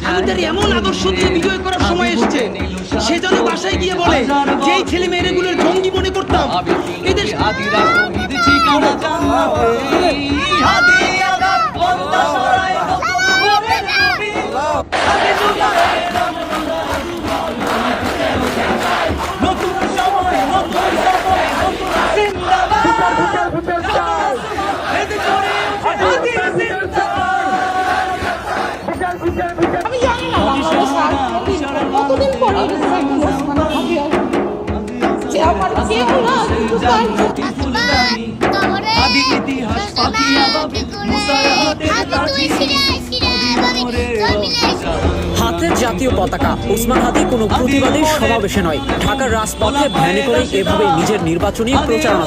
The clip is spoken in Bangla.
তাদের এমন আদর্শ দিয়ে বিজয় করার সময় এসেছে, সে যেন বাসায় গিয়ে বলে যেই ছেলে মেয়েগুলোর জঙ্গি মনে করতাম এদের কতদিন পরে যে আমার হাতের জাতীয় পতাকা ওসমান হাদী কোনো প্রতিবাদী সমাবেশে নয়, ঢাকার রাজপথে ভ্যানে করে এভাবে নিজের নির্বাচনী প্রচারণা